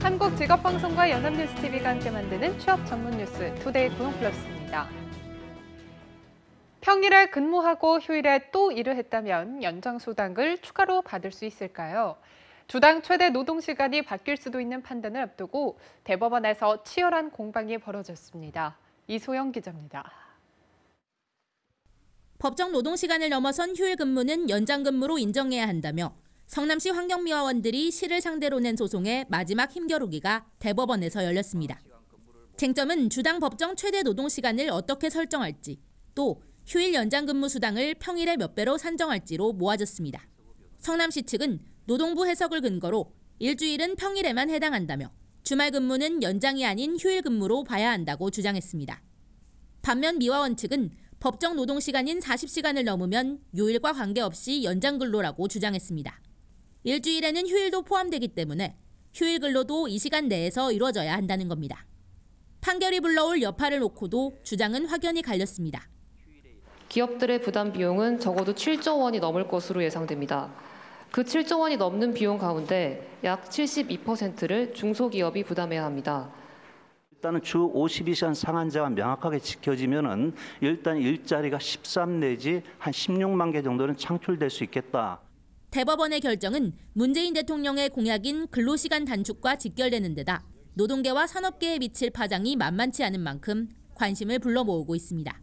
한국직업방송과 연합뉴스TV가 함께 만드는 취업 전문 뉴스 투데이 고용플러스입니다. 평일에 근무하고 휴일에 또 일을 했다면 연장수당을 추가로 받을 수 있을까요? 주당 최대 노동시간이 바뀔 수도 있는 판단을 앞두고 대법원에서 치열한 공방이 벌어졌습니다. 이소영 기자입니다. 법정 노동시간을 넘어선 휴일 근무는 연장 근무로 인정해야 한다며 성남시 환경미화원들이 시를 상대로 낸 소송의 마지막 힘겨루기가 대법원에서 열렸습니다. 쟁점은 주당 법정 최대 노동시간을 어떻게 설정할지, 또 휴일 연장 근무 수당을 평일에 몇 배로 산정할지로 모아졌습니다. 성남시 측은 노동부 해석을 근거로 일주일은 평일에만 해당한다며 주말 근무는 연장이 아닌 휴일 근무로 봐야 한다고 주장했습니다. 반면 미화원 측은 법정 노동시간인 40시간을 넘으면 요일과 관계없이 연장 근로라고 주장했습니다. 일주일에는 휴일도 포함되기 때문에 휴일 근로도 이 시간 내에서 이루어져야 한다는 겁니다. 판결이 불러올 여파를 놓고도 주장은 확연히 갈렸습니다. 기업들의 부담 비용은 적어도 7조 원이 넘을 것으로 예상됩니다. 그 7조 원이 넘는 비용 가운데 약 72%를 중소기업이 부담해야 합니다. 일단은 주 52시간 상한제가 명확하게 지켜지면은 일단 일자리가 13 내지 한 16만 개 정도는 창출될 수 있겠다. 대법원의 결정은 문재인 대통령의 공약인 근로시간 단축과 직결되는 데다 노동계와 산업계에 미칠 파장이 만만치 않은 만큼 관심을 불러 모으고 있습니다.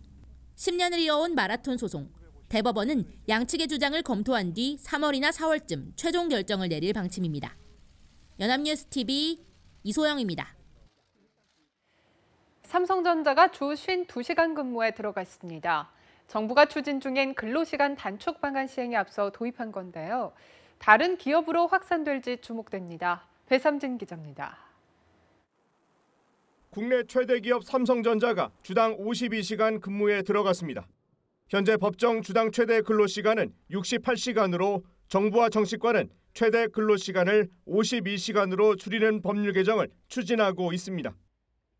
10년을 이어온 마라톤 소송. 대법원은 양측의 주장을 검토한 뒤 3월이나 4월쯤 최종 결정을 내릴 방침입니다. 연합뉴스TV 이소영입니다. 삼성전자가 주 52시간 근무에 들어갔습니다. 정부가 추진 중인 근로시간 단축 방안 시행에 앞서 도입한 건데요. 다른 기업으로 확산될지 주목됩니다. 배삼진 기자입니다. 국내 최대 기업 삼성전자가 주당 52시간 근무에 들어갔습니다. 현재 법정 주당 최대 근로시간은 68시간으로 정부와 정치권은 최대 근로시간을 52시간으로 줄이는 법률 개정을 추진하고 있습니다.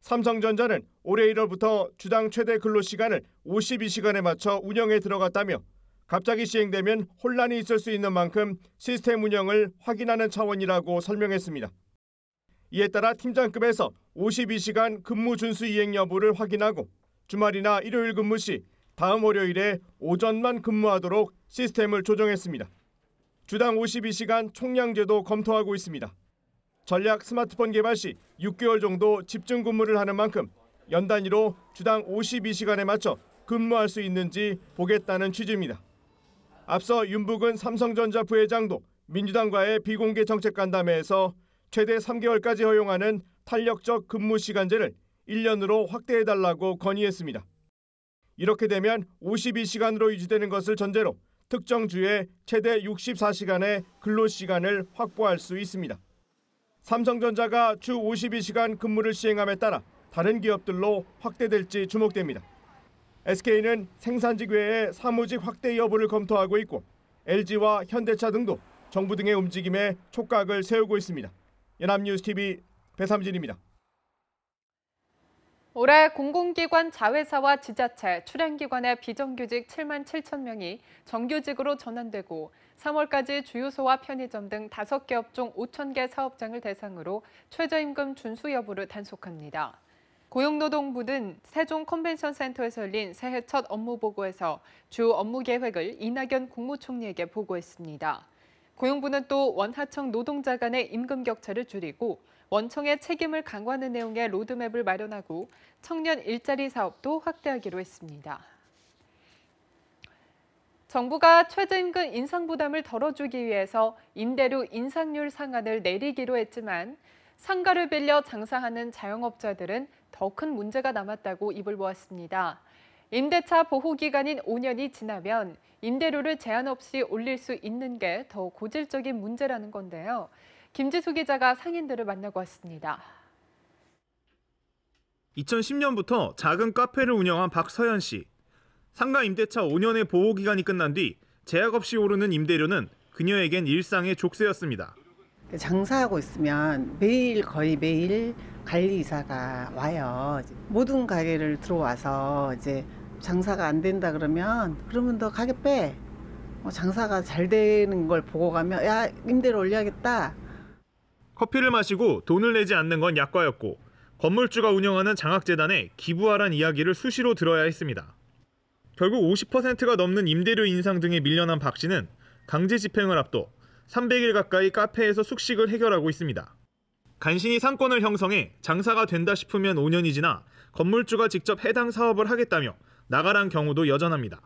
삼성전자는 올해 1월부터 주당 최대 근로시간을 52시간에 맞춰 운영에 들어갔다며 갑자기 시행되면 혼란이 있을 수 있는 만큼 시스템 운영을 확인하는 차원이라고 설명했습니다. 이에 따라 팀장급에서 52시간 근무 준수 이행 여부를 확인하고 주말이나 일요일 근무 시 다음 월요일에 오전만 근무하도록 시스템을 조정했습니다. 주당 52시간 총량제도 검토하고 있습니다. 전략 스마트폰 개발 시 6개월 정도 집중 근무를 하는 만큼 연 단위로 주당 52시간에 맞춰 근무할 수 있는지 보겠다는 취지입니다. 앞서 윤북은 삼성전자 부회장도 민주당과의 비공개 정책 간담회에서 최대 3개월까지 허용하는 탄력적 근무 시간제를 1년으로 확대해달라고 건의했습니다. 이렇게 되면 52시간으로 유지되는 것을 전제로 특정 주에 최대 64시간의 근로시간을 확보할 수 있습니다. 삼성전자가 주 52시간 근무를 시행함에 따라 다른 기업들로 확대될지 주목됩니다. SK는 생산직 외에 사무직 확대 여부를 검토하고 있고 LG와 현대차 등도 정부 등의 움직임에 촉각을 세우고 있습니다. 연합뉴스TV 배삼진입니다. 올해 공공기관 자회사와 지자체, 출연기관의 비정규직 7만 7천 명이 정규직으로 전환되고 3월까지 주유소와 편의점 등 5개 업종 5천 개 사업장을 대상으로 최저임금 준수 여부를 단속합니다. 고용노동부는 세종 컨벤션센터에서 열린 새해 첫 업무보고에서 주 업무 계획을 이낙연 국무총리에게 보고했습니다. 고용부는 또 원하청 노동자 간의 임금 격차를 줄이고 원청의 책임을 강화하는 내용의 로드맵을 마련하고 청년 일자리 사업도 확대하기로 했습니다. 정부가 최저임금 인상 부담을 덜어주기 위해서 임대료 인상률 상한을 내리기로 했지만 상가를 빌려 장사하는 자영업자들은 더 큰 문제가 남았다고 입을 모았습니다. 임대차 보호기간인 5년이 지나면 임대료를 제한 없이 올릴 수 있는 게 더 고질적인 문제라는 건데요. 김지수 기자가 상인들을 만나고 왔습니다. 2010년부터 작은 카페를 운영한 박서연 씨. 상가 임대차 5년의 보호기간이 끝난 뒤 제약 없이 오르는 임대료는 그녀에겐 일상의 족쇄였습니다. 장사하고 있으면 거의 매일 관리이사가 와요. 모든 가게를 들어와서 이제 장사가 안 된다 그러면 너 가게 빼. 장사가 잘 되는 걸 보고 가면 야 임대료 올려야겠다. 커피를 마시고 돈을 내지 않는 건 약과였고 건물주가 운영하는 장학재단에 기부하란 이야기를 수시로 들어야 했습니다. 결국 50%가 넘는 임대료 인상 등에 밀려난 박 씨는 강제 집행을 앞둬 300일 가까이 카페에서 숙식을 해결하고 있습니다. 간신히 상권을 형성해 장사가 된다 싶으면 5년이 지나 건물주가 직접 해당 사업을 하겠다며 나가란 경우도 여전합니다.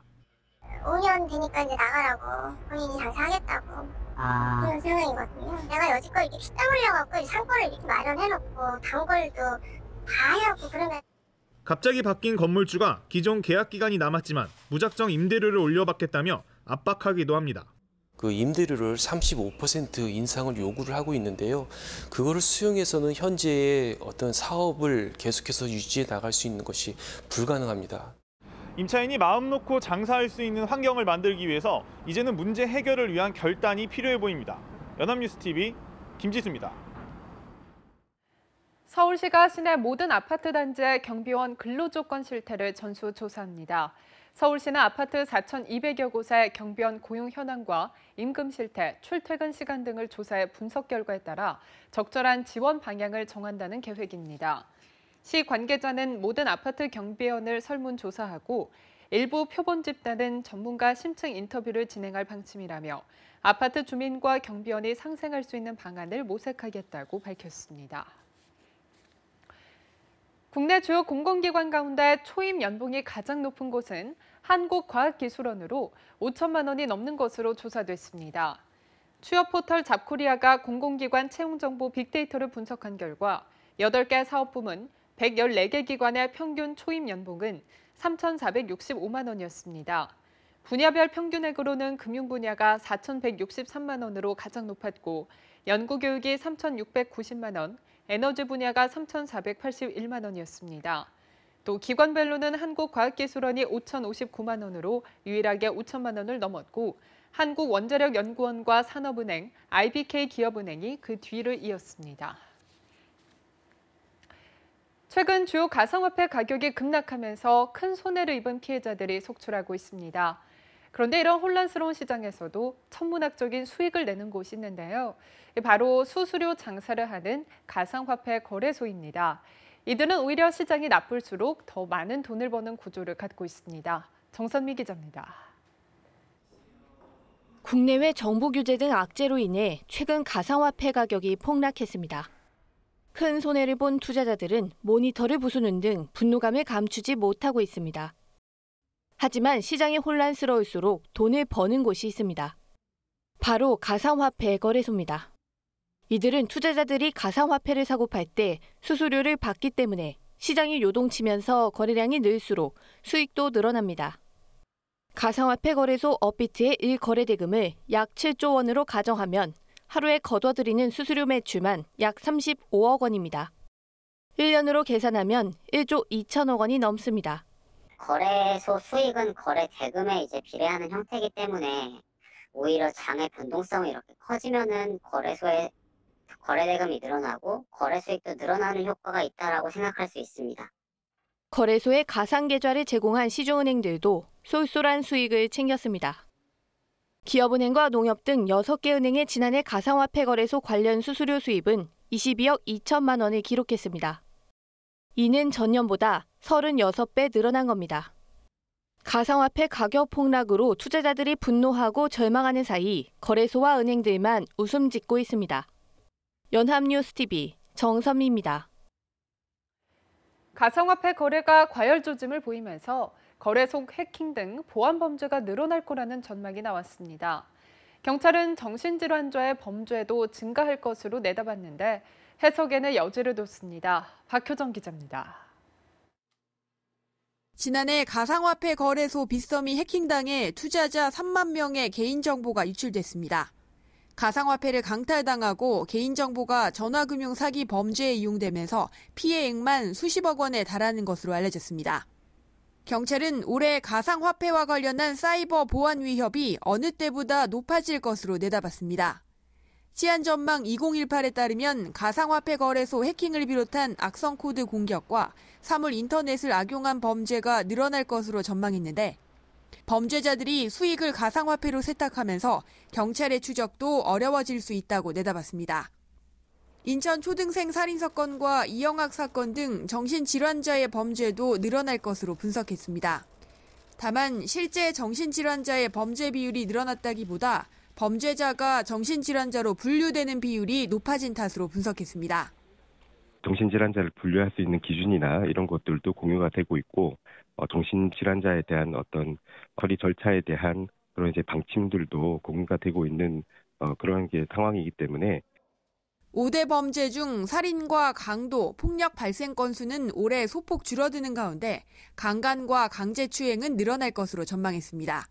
5년 되니까 이제 나가라고 본인이 장사하겠다고 그런 생각이거든요. 내가 여지껏 이렇게 피 땀 흘려갖고 상권을 이렇게 마련해놓고 단골도 다 해갖고 그러면 갑자기 바뀐 건물주가 기존 계약 기간이 남았지만 무작정 임대료를 올려받겠다며 압박하기도 합니다. 그 임대료를 35% 인상을 요구를 하고 있는데요. 그거를 수용해서는 현재의 어떤 사업을 계속해서 유지해 나갈 수 있는 것이 불가능합니다. 임차인이 마음 놓고 장사할 수 있는 환경을 만들기 위해서 이제는 문제 해결을 위한 결단이 필요해 보입니다. 연합뉴스TV 김지수입니다. 서울시가 시내 모든 아파트 단지의 경비원 근로조건 실태를 전수조사합니다. 서울시는 아파트 4,200여 곳의 경비원 고용 현황과 임금 실태, 출퇴근 시간 등을 조사해 분석 결과에 따라 적절한 지원 방향을 정한다는 계획입니다. 시 관계자는 모든 아파트 경비원을 설문조사하고 일부 표본 집단은 전문가 심층 인터뷰를 진행할 방침이라며 아파트 주민과 경비원이 상생할 수 있는 방안을 모색하겠다고 밝혔습니다. 국내 주요 공공기관 가운데 초임 연봉이 가장 높은 곳은 한국과학기술원으로 5천만 원이 넘는 것으로 조사됐습니다. 취업 포털 잡코리아가 공공기관 채용정보 빅데이터를 분석한 결과 8개 사업부문 114개 기관의 평균 초임 연봉은 3,465만 원이었습니다. 분야별 평균액으로는 금융 분야가 4,163만 원으로 가장 높았고 연구교육이 3,690만 원, 에너지 분야가 3,481만 원이었습니다. 또 기관별로는 한국과학기술원이 5,059만 원으로 유일하게 5천만 원을 넘었고 한국원자력연구원과 산업은행, IBK 기업은행이 그 뒤를 이었습니다. 최근 주요 가상화폐 가격이 급락하면서 큰 손해를 입은 피해자들이 속출하고 있습니다. 그런데 이런 혼란스러운 시장에서도 천문학적인 수익을 내는 곳이 있는데요. 바로 수수료 장사를 하는 가상화폐 거래소입니다. 이들은 오히려 시장이 나쁠수록 더 많은 돈을 버는 구조를 갖고 있습니다. 정선미 기자입니다. 국내외 정부 규제 등 악재로 인해 최근 가상화폐 가격이 폭락했습니다. 큰 손해를 본 투자자들은 모니터를 부수는 등 분노감을 감추지 못하고 있습니다. 하지만 시장이 혼란스러울수록 돈을 버는 곳이 있습니다. 바로 가상화폐 거래소입니다. 이들은 투자자들이 가상화폐를 사고 팔 때 수수료를 받기 때문에 시장이 요동치면서 거래량이 늘수록 수익도 늘어납니다. 가상화폐 거래소 업비트의 1거래 대금을 약 7조 원으로 가정하면 하루에 거둬들이는 수수료 매출만 약 35억 원입니다. 1년으로 계산하면 1조 2천억 원이 넘습니다. 거래소 수익은 거래 대금에 비례하는 형태이기 때문에 오히려 장의 변동성이 이렇게 커지면은 거래소의 거래 대금이 늘어나고 거래 수익도 늘어나는 효과가 있다라고 생각할 수 있습니다. 거래소에 가상 계좌를 제공한 시중은행들도 쏠쏠한 수익을 챙겼습니다. 기업은행과 농협 등 6개 은행의 지난해 가상화폐 거래소 관련 수수료 수입은 22억 2천만 원을 기록했습니다. 이는 전년보다 36배 늘어난 겁니다. 가상화폐 가격 폭락으로 투자자들이 분노하고 절망하는 사이 거래소와 은행들만 웃음 짓고 있습니다. 연합뉴스TV 정선미입니다. 가상화폐 거래가 과열 조짐을 보이면서 거래소 해킹 등 보안 범죄가 늘어날 거라는 전망이 나왔습니다. 경찰은 정신질환자의 범죄도 증가할 것으로 내다봤는데 해석에는 여지를 뒀습니다. 박효정 기자입니다. 지난해 가상화폐 거래소 빗썸이 해킹당해 투자자 3만 명의 개인정보가 유출됐습니다. 가상화폐를 강탈당하고 개인정보가 전화금융 사기 범죄에 이용되면서 피해액만 수십억 원에 달하는 것으로 알려졌습니다. 경찰은 올해 가상화폐와 관련한 사이버 보안 위협이 어느 때보다 높아질 것으로 내다봤습니다. 치안전망 2018에 따르면 가상화폐 거래소 해킹을 비롯한 악성 코드 공격과 사물 인터넷을 악용한 범죄가 늘어날 것으로 전망했는데 범죄자들이 수익을 가상화폐로 세탁하면서 경찰의 추적도 어려워질 수 있다고 내다봤습니다. 인천 초등생 살인 사건과 이영학 사건 등 정신질환자의 범죄도 늘어날 것으로 분석했습니다. 다만 실제 정신질환자의 범죄 비율이 늘어났다기보다 범죄자가 정신질환자로 분류되는 비율이 높아진 탓으로 분석했습니다. 정신질환자를 분류할 수 있는 기준이나 이런 것들도 공유가 되고 있고, 정신질환자에 대한 어떤 처리 절차에 대한 그런 이제 방침들도 공유가 되고 있는 그런 게 상황이기 때문에 5대 범죄 중 살인과 강도, 폭력 발생 건수는 올해 소폭 줄어드는 가운데 강간과 강제추행은 늘어날 것으로 전망했습니다.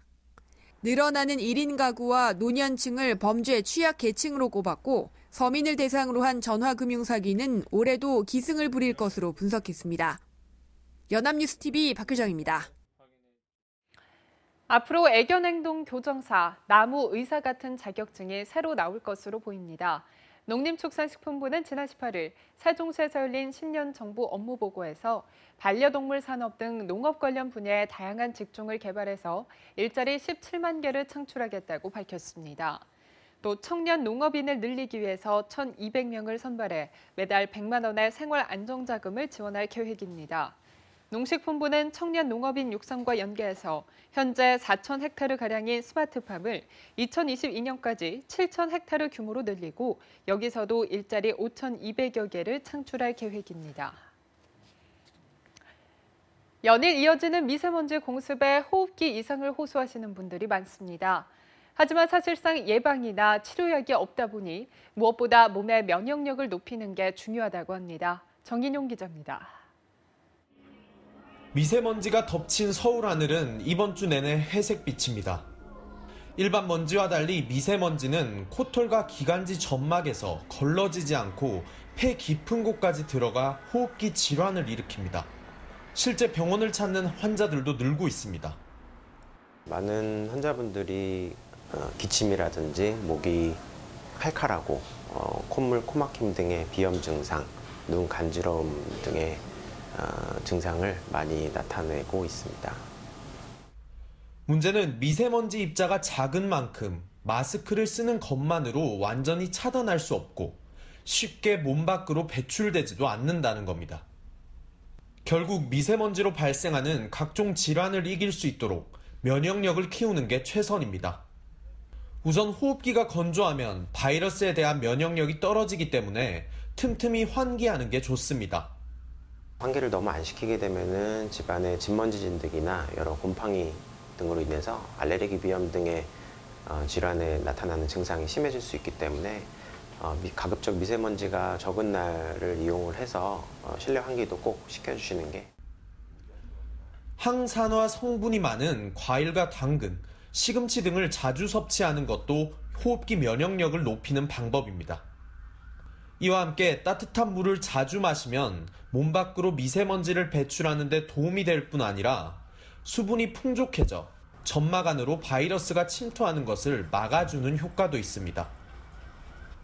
늘어나는 1인 가구와 노년층을 범죄 취약 계층으로 꼽았고 서민을 대상으로 한 전화금융 사기는 올해도 기승을 부릴 것으로 분석했습니다. 연합뉴스TV 박효정입니다. 앞으로 애견행동 교정사, 나무의사 같은 자격증이 새로 나올 것으로 보입니다. 농림축산식품부는 지난 18일 세종시에서 열린 신년 정부 업무보고에서 반려동물 산업 등 농업 관련 분야의 다양한 직종을 개발해서 일자리 17만 개를 창출하겠다고 밝혔습니다. 또 청년 농업인을 늘리기 위해서 1,200명을 선발해 매달 100만 원의 생활 안정자금을 지원할 계획입니다. 농식품부는 청년 농업인 육성과 연계해서 현재 4,000헥타르가량인 스마트팜을 2022년까지 7,000헥타르 규모로 늘리고 여기서도 일자리 5,200여 개를 창출할 계획입니다. 연일 이어지는 미세먼지 공습에 호흡기 이상을 호소하시는 분들이 많습니다. 하지만 사실상 예방이나 치료약이 없다 보니 무엇보다 몸의 면역력을 높이는 게 중요하다고 합니다. 정인용 기자입니다. 미세먼지가 덮친 서울 하늘은 이번 주 내내 회색빛입니다. 일반 먼지와 달리 미세먼지는 코털과 기관지 점막에서 걸러지지 않고 폐 깊은 곳까지 들어가 호흡기 질환을 일으킵니다. 실제 병원을 찾는 환자들도 늘고 있습니다. 많은 환자분들이 기침이라든지 목이 칼칼하고 콧물, 코막힘 등의 비염 증상, 눈 간지러움 등의 증상을 많이 나타내고 있습니다. 문제는 미세먼지 입자가 작은 만큼 마스크를 쓰는 것만으로 완전히 차단할 수 없고 쉽게 몸 밖으로 배출되지도 않는다는 겁니다. 결국 미세먼지로 발생하는 각종 질환을 이길 수 있도록 면역력을 키우는 게 최선입니다. 우선 호흡기가 건조하면 바이러스에 대한 면역력이 떨어지기 때문에 틈틈이 환기하는 게 좋습니다. 환기를 너무 안 시키게 되면은 집안에 진먼지 진드기나 여러 곰팡이 등으로 인해서 알레르기 비염 등의 질환에 나타나는 증상이 심해질 수 있기 때문에 가급적 미세먼지가 적은 날을 이용을 해서 실내 환기도 꼭 시켜주시는 게. 항산화 성분이 많은 과일과 당근, 시금치 등을 자주 섭취하는 것도 호흡기 면역력을 높이는 방법입니다. 이와 함께 따뜻한 물을 자주 마시면 몸 밖으로 미세먼지를 배출하는 데 도움이 될 뿐 아니라 수분이 풍족해져 점막 안으로 바이러스가 침투하는 것을 막아주는 효과도 있습니다.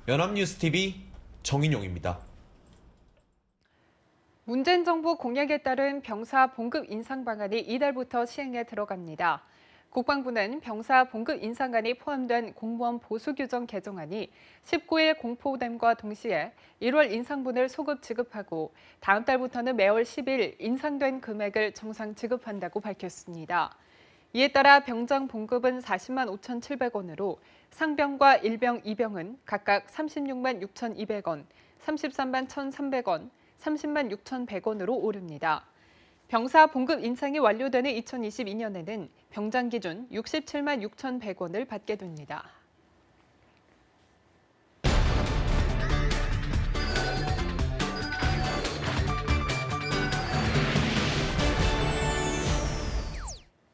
연합뉴스TV 정인용입니다. 문재인 정부 공약에 따른 병사 봉급 인상 방안이 이달부터 시행에 들어갑니다. 국방부는 병사 봉급 인상안이 포함된 공무원 보수 규정 개정안이 19일 공포됨과 동시에 1월 인상분을 소급 지급하고 다음 달부터는 매월 10일 인상된 금액을 정상 지급한다고 밝혔습니다. 이에 따라 병장 봉급은 40만 5,700원으로 상병과 일병, 이병은 각각 36만 6,200원, 33만 1,300원, 30만 6,100원으로 오릅니다. 병사 봉급 인상이 완료되는 2022년에는 병장 기준 67만 6,100원을 받게 됩니다.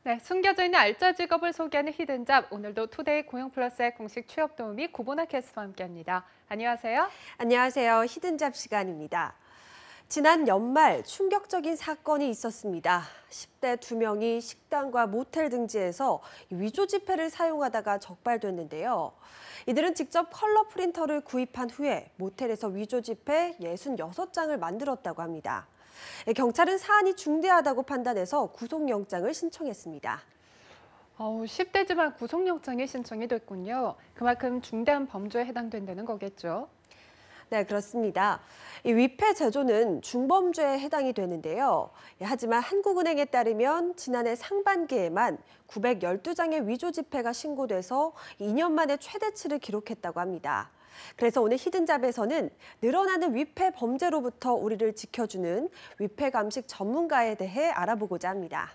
네, 숨겨져 있는 알짜 직업을 소개하는 히든잡, 오늘도 투데이 고용플러스의 공식 취업 도우미 구보나 캐스터와 함께합니다. 안녕하세요. 안녕하세요. 히든잡 시간입니다. 지난 연말 충격적인 사건이 있었습니다. 10대 2명이 식당과 모텔 등지에서 위조 지폐를 사용하다가 적발됐는데요. 이들은 직접 컬러 프린터를 구입한 후에 모텔에서 위조 지폐 66장을 만들었다고 합니다. 경찰은 사안이 중대하다고 판단해서 구속영장을 신청했습니다. 10대지만 구속영장이 신청이 됐군요. 그만큼 중대한 범죄에 해당된다는 거겠죠? 네, 그렇습니다. 이 위패 제조는 중범죄에 해당이 되는데요. 하지만 한국은행에 따르면 지난해 상반기에만 912장의 위조 지폐가 신고돼서 2년 만에 최대치를 기록했다고 합니다. 그래서 오늘 히든잡에서는 늘어나는 위패 범죄로부터 우리를 지켜주는 위패 감식 전문가에 대해 알아보고자 합니다.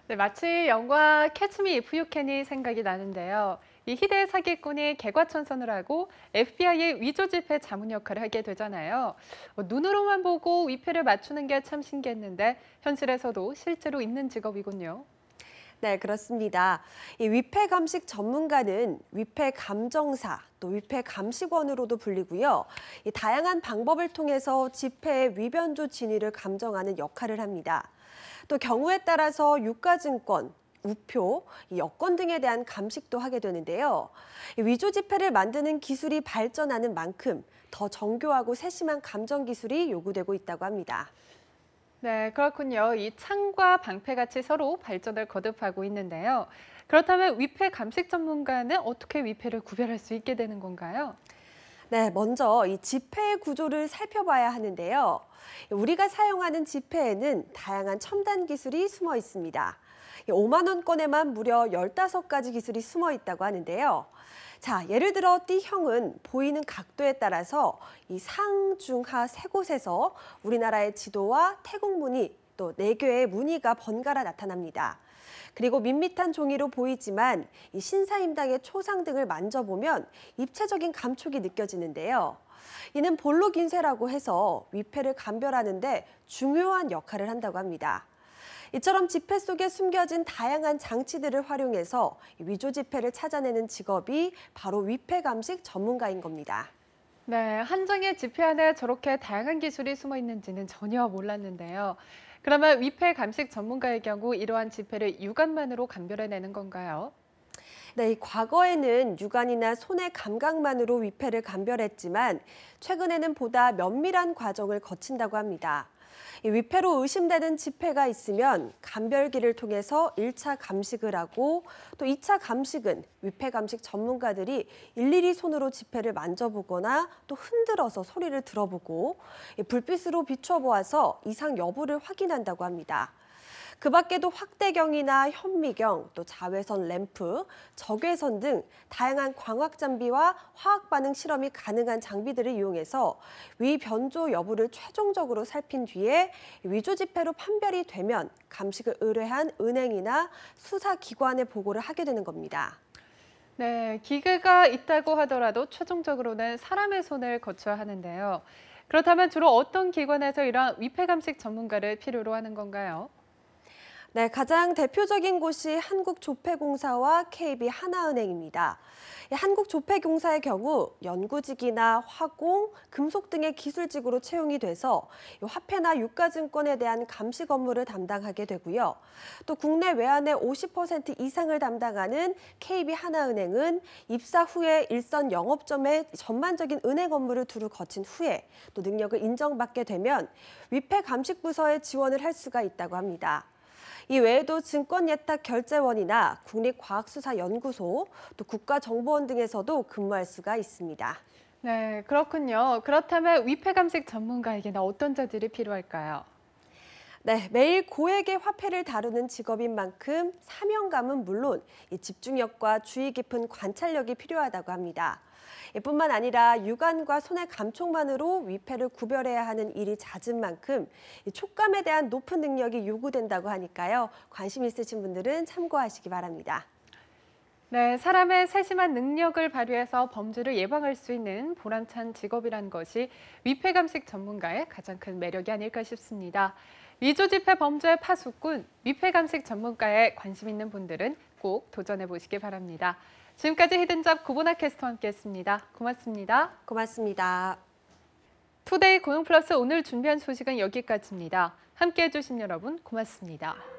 네, 마치 영화 캐치 미 이프 유 캔이 생각이 나는데요. 이 희대의 사기꾼이 개과천선을 하고 FBI의 위조 지폐 자문 역할을 하게 되잖아요. 눈으로만 보고 위패를 맞추는 게 참 신기했는데 현실에서도 실제로 있는 직업이군요. 네, 그렇습니다. 이 위패 감식 전문가는 위패 감정사, 또 위패 감식원으로도 불리고요. 이 다양한 방법을 통해서 지폐의 위변조 진위를 감정하는 역할을 합니다. 또 경우에 따라서 유가증권, 우표, 여권 등에 대한 감식도 하게 되는데요. 위조 지폐를 만드는 기술이 발전하는 만큼 더 정교하고 세심한 감정 기술이 요구되고 있다고 합니다. 네, 그렇군요. 이 창과 방패같이 서로 발전을 거듭하고 있는데요. 그렇다면 위패 감식 전문가는 어떻게 위패를 구별할 수 있게 되는 건가요? 네, 먼저 이 지폐의 구조를 살펴봐야 하는데요. 우리가 사용하는 지폐에는 다양한 첨단 기술이 숨어 있습니다. 5만 원권에만 무려 15가지 기술이 숨어 있다고 하는데요. 자, 예를 들어 D형은 보이는 각도에 따라서 이 상, 중, 하 세 곳에서 우리나라의 지도와 태국 무늬, 또 4개의 무늬가 번갈아 나타납니다. 그리고 밋밋한 종이로 보이지만 이 신사임당의 초상 등을 만져보면 입체적인 감촉이 느껴지는데요. 이는 볼록인쇄라고 해서 위패를 감별하는 데 중요한 역할을 한다고 합니다. 이처럼 지폐 속에 숨겨진 다양한 장치들을 활용해서 위조 지폐를 찾아내는 직업이 바로 위패 감식 전문가인 겁니다. 네, 한 장의 지폐 안에 저렇게 다양한 기술이 숨어 있는지는 전혀 몰랐는데요. 그러면 위패 감식 전문가의 경우 이러한 지폐를 육안만으로 감별해내는 건가요? 네, 과거에는 육안이나 손의 감각만으로 위패를 감별했지만 최근에는 보다 면밀한 과정을 거친다고 합니다. 이 위패로 의심되는 지폐가 있으면 감별기를 통해서 1차 감식을 하고 또 2차 감식은 위패 감식 전문가들이 일일이 손으로 지폐를 만져보거나 또 흔들어서 소리를 들어보고 불빛으로 비춰보아서 이상 여부를 확인한다고 합니다. 그 밖에도 확대경이나 현미경, 또 자외선 램프, 적외선 등 다양한 광학 장비와 화학 반응 실험이 가능한 장비들을 이용해서 위변조 여부를 최종적으로 살핀 뒤에 위조 지폐로 판별이 되면 감식을 의뢰한 은행이나 수사기관에 보고를 하게 되는 겁니다. 네, 기계가 있다고 하더라도 최종적으로는 사람의 손을 거쳐야 하는데요. 그렇다면 주로 어떤 기관에서 이러한 위패 감식 전문가를 필요로 하는 건가요? 네, 가장 대표적인 곳이 한국조폐공사와 KB하나은행입니다. 한국조폐공사의 경우 연구직이나 화공, 금속 등의 기술직으로 채용이 돼서 화폐나 유가증권에 대한 감식 업무를 담당하게 되고요. 또 국내 외환의 50% 이상을 담당하는 KB하나은행은 입사 후에 일선 영업점의 전반적인 은행 업무를 두루 거친 후에 또 능력을 인정받게 되면 위패 감식 부서에 지원을 할 수가 있다고 합니다. 이 외에도 증권예탁결제원이나 국립과학수사연구소, 또 국가정보원 등에서도 근무할 수가 있습니다. 네, 그렇군요. 그렇다면 위패 감식 전문가에게는 어떤 자질이 필요할까요? 네, 매일 고액의 화폐를 다루는 직업인 만큼 사명감은 물론 이 집중력과 주의 깊은 관찰력이 필요하다고 합니다. 뿐만 아니라 육안과 손의 감촉만으로 위패를 구별해야 하는 일이 잦은 만큼 촉감에 대한 높은 능력이 요구된다고 하니까요. 관심 있으신 분들은 참고하시기 바랍니다. 네, 사람의 세심한 능력을 발휘해서 범죄를 예방할 수 있는 보람찬 직업이란 것이 위패 감식 전문가의 가장 큰 매력이 아닐까 싶습니다. 위조 지폐 범죄의 파수꾼, 위패 감식 전문가에 관심 있는 분들은 꼭 도전해 보시기 바랍니다. 지금까지 히든잡 구보나 캐스터와 함께했습니다. 고맙습니다. 고맙습니다. 투데이 고용플러스 오늘 준비한 소식은 여기까지입니다. 함께해 주신 여러분 고맙습니다.